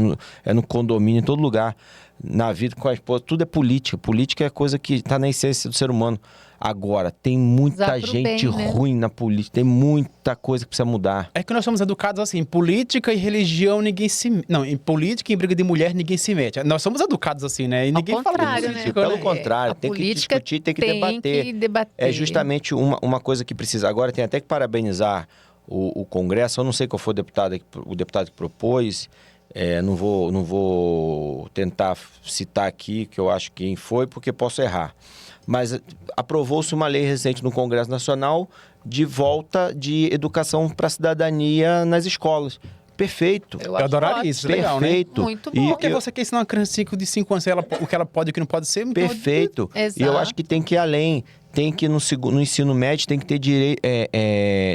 no condomínio, em todo lugar. Na vida, com a esposa. Tudo é política. Política é coisa que está na essência do ser humano. Agora, tem muita gente ruim na política. Tem muita coisa que precisa mudar. É que nós somos educados assim, política e religião ninguém se... Não, em política e em briga de mulher ninguém se mete. Nós somos educados assim, né? E ninguém fala de política, né? Pelo contrário, tem que discutir, tem que debater. É justamente uma coisa que precisa. Agora tem até que parabenizar o Congresso. Eu não sei qual foi o deputado que propôs. Não vou tentar citar aqui, que eu acho quem foi, porque posso errar. Mas aprovou-se uma lei recente no Congresso Nacional de volta de educação para a cidadania nas escolas. Perfeito. Eu adoraria isso, legal, né? Perfeito. Muito bom. Porque você quer ensinar uma criança de 5 anos o que ela pode e o que não pode ser? Então, Perfeito. Exato. E eu acho que tem que ir além. Tem que no ensino médio tem que ter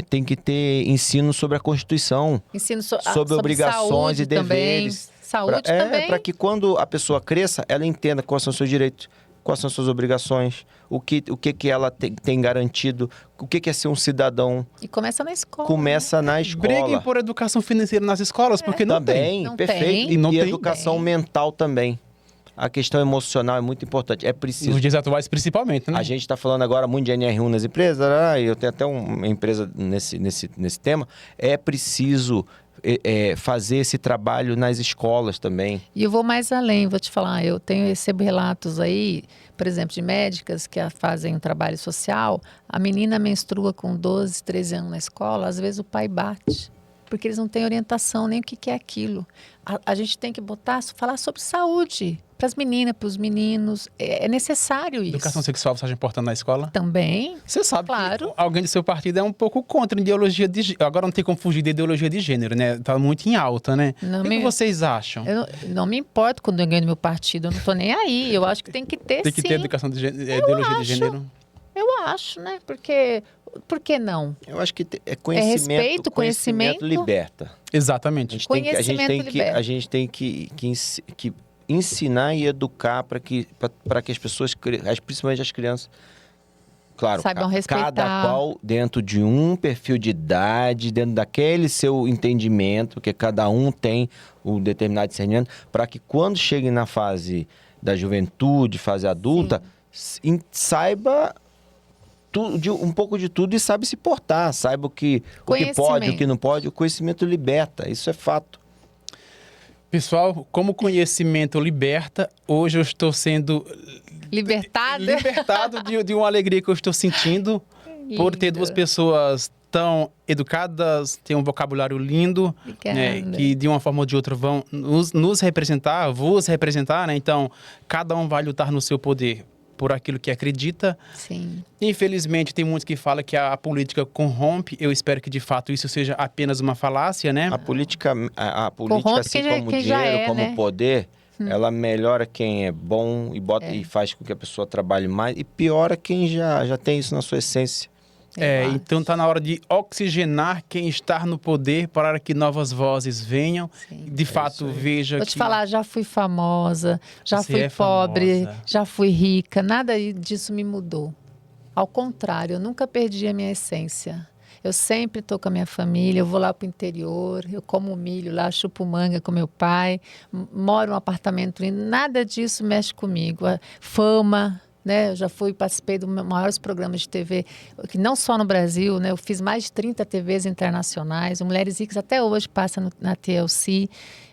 tem que ter ensino sobre a Constituição, Ensino sobre obrigações saúde e deveres. Também. Saúde também. Para que quando a pessoa cresça, ela entenda quais são os seus direitos, quais são as suas obrigações, o que ela tem garantido, o que é ser um cidadão. E começa na escola. Começa na escola. Briguem por educação financeira nas escolas, porque não tem. Não perfeito. tem. E não tem. Educação mental também. A questão emocional é muito importante. É preciso. Nos dias atuais, principalmente, né? A gente está falando agora muito de NR1 nas empresas, e eu tenho até uma empresa nesse tema. É preciso fazer esse trabalho nas escolas também. E eu vou mais além, vou te falar, eu recebo relatos aí, por exemplo, de médicas que fazem um trabalho social, a menina menstrua com 12, 13 anos na escola, às vezes o pai bate, porque eles não têm orientação nem o que é aquilo. A gente tem que falar sobre saúde, para as meninas, para os meninos, é necessário isso. Educação sexual você acha importante na escola? Também. Você sabe Claro. que alguém do seu partido é um pouco contra a ideologia de gênero. Agora não tem como fugir da ideologia de gênero, né? Tá muito em alta, né? O que vocês acham? Eu não me importo quando eu ganho do meu partido, eu não tô nem aí. Eu acho que tem que ter, Tem que sim. ter educação de ideologia de gênero? Eu acho, né? Porque, por que não? Eu acho que é conhecimento. respeito, conhecimento liberta. Exatamente. A gente tem que ensinar e educar para que as pessoas, principalmente as crianças, claro, saibam respeitar. Cada qual dentro de um perfil de idade, dentro daquele seu entendimento, porque cada um tem um determinado discernimento, para que quando chegue na fase da juventude, fase adulta, saiba um pouco de tudo e sabe se portar, saiba o que pode, o que não pode. O conhecimento liberta, isso é fato. Pessoal, como conhecimento liberta, hoje eu estou sendo libertado de uma alegria que eu estou sentindo por ter duas pessoas tão educadas, têm um vocabulário lindo, né, que de uma forma ou de outra vão nos representar, vos representar, né? Então, cada um vai lutar no seu poder por aquilo que acredita. Sim. Infelizmente, tem muitos que falam que a política corrompe. Eu espero que, de fato, isso seja apenas uma falácia, né? A política corrompe assim como o dinheiro, como o poder, ela melhora quem é bom e faz com que a pessoa trabalhe mais e piora quem já tem isso na sua essência. Então está na hora de oxigenar quem está no poder para que novas vozes venham. Sim. De fato, veja Vou te falar, já fui famosa, já fui pobre, já fui rica, nada disso me mudou. Ao contrário, eu nunca perdi a minha essência. Eu sempre estou com a minha família, eu vou lá para o interior, eu como milho lá, chupo manga com meu pai, moro num apartamento lindo, nada disso mexe comigo. A fama, né? Eu já participei dos maiores programas de TV, que não só no Brasil, né? Eu fiz mais de 30 TVs internacionais, o Mulheres Ricas até hoje passa na TLC,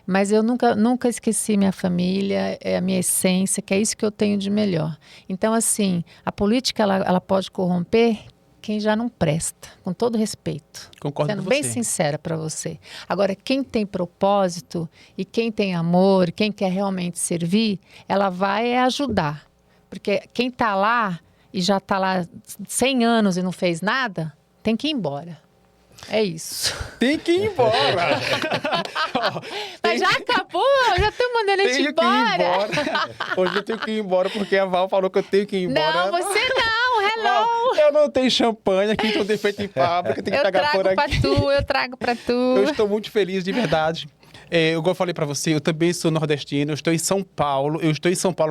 mas eu nunca esqueci minha família, a minha essência, que é isso que eu tenho de melhor. Então, assim, a política ela pode corromper quem já não presta, com todo respeito. Concordo sendo com bem você. sincera para você. Agora, quem tem propósito e quem tem amor, quem quer realmente servir, ela vai ajudar. Porque quem está lá e já está lá 100 anos e não fez nada, tem que ir embora. É isso. Tem que ir embora. Mas já acabou, já estou mandando a gente embora. Hoje eu tenho que ir embora porque a Val falou que eu tenho que ir embora. Não, você não, hello. Eu não tenho champanhe aqui, então tem feito em fábrica, tem que pegar por aqui. Eu trago para tu. Eu estou muito feliz, de verdade. Igual eu falei pra você, eu também sou nordestino, eu estou em São Paulo,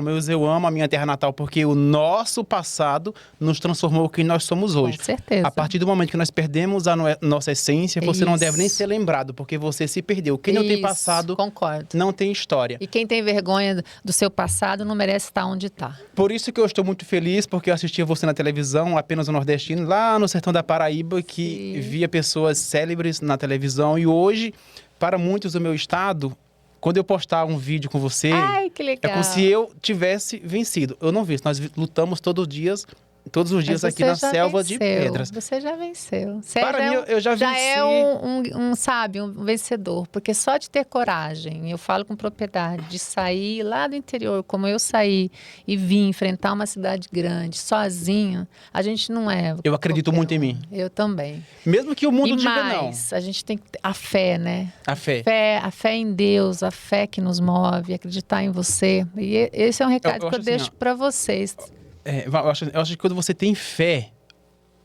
mas eu amo a minha terra natal, porque o nosso passado nos transformou quem nós somos hoje. Com certeza. A partir do momento que nós perdemos a nossa essência, você não Isso. deve nem ser lembrado, porque você se perdeu. Quem não tem passado, concordo. não tem história. E quem tem vergonha do seu passado não merece estar onde está. Por isso que eu estou muito feliz, porque eu assistia você na televisão, apenas um nordestino, lá no sertão da Paraíba, que via pessoas célebres na televisão. E hoje, para muitos do meu estado, quando eu postar um vídeo com você, Ai, que legal. é como se eu tivesse vencido. Eu não venço, nós lutamos todos os dias todos os dias Mas aqui na você já selva de venceu, pedras. Você já venceu. Você Para já mim, eu já já venci. é sabe, um vencedor. Porque só de ter coragem, eu falo com propriedade, de sair lá do interior, como eu saí, e vim enfrentar uma cidade grande, sozinho, a gente não é. Eu acredito qualquer muito em um. mim. Eu também. Mesmo que o mundo E diga não. mais, a gente tem que ter a fé, né? A fé. A fé em Deus, a fé que nos move, acreditar em você. E esse é um recado que eu acho assim, deixo para vocês. Eu acho que quando você tem fé,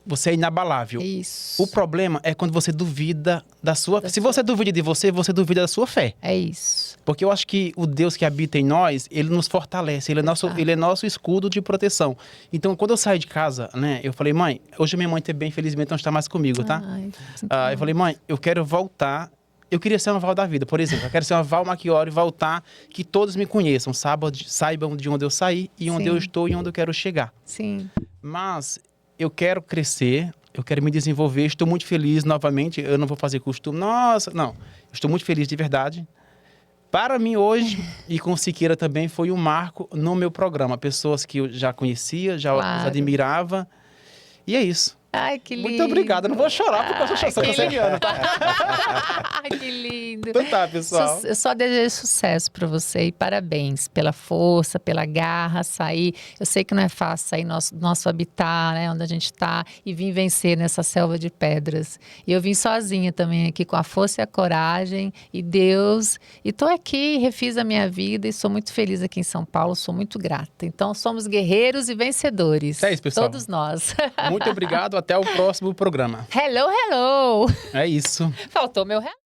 você é inabalável. Isso. O problema é quando você duvida da sua... Se você duvida de você, você duvida da sua fé. É isso. Porque eu acho que o Deus que habita em nós, ele nos fortalece, ele é nosso escudo de proteção. Então, quando eu saí de casa, né, eu falei, mãe, hoje minha mãe bem, felizmente, não está mais comigo, tá? Ai, Eu falei, mãe, eu quero voltar. Eu queria ser uma Val da vida, por exemplo. Eu quero ser uma Val Marchiori e voltar, que todos me conheçam, saibam de onde eu saí e onde Sim. eu estou e onde eu quero chegar. Sim. Mas eu quero crescer, eu quero me desenvolver, estou muito feliz novamente. Eu não vou fazer costume. Nossa, não. Estou muito feliz de verdade. Para mim hoje, e com Siqueira também, foi um marco no meu programa. Pessoas que eu já conhecia, já os admirava. E é isso. Ai, que lindo. Muito obrigado. Eu não vou chorar porque eu sou canceriana. Ai, que lindo. Então tá, pessoal. Eu só desejo sucesso para você e parabéns pela força, pela garra, sair. Eu sei que não é fácil sair nosso habitat, né, onde a gente está, e vir vencer nessa selva de pedras. E eu vim sozinha também aqui com a força e a coragem e Deus. E tô aqui, refiz a minha vida e sou muito feliz aqui em São Paulo, sou muito grata. Então somos guerreiros e vencedores. É isso, pessoal. Todos nós. Muito obrigado. Até o próximo programa. Hello, hello. É isso. Faltou meu hello.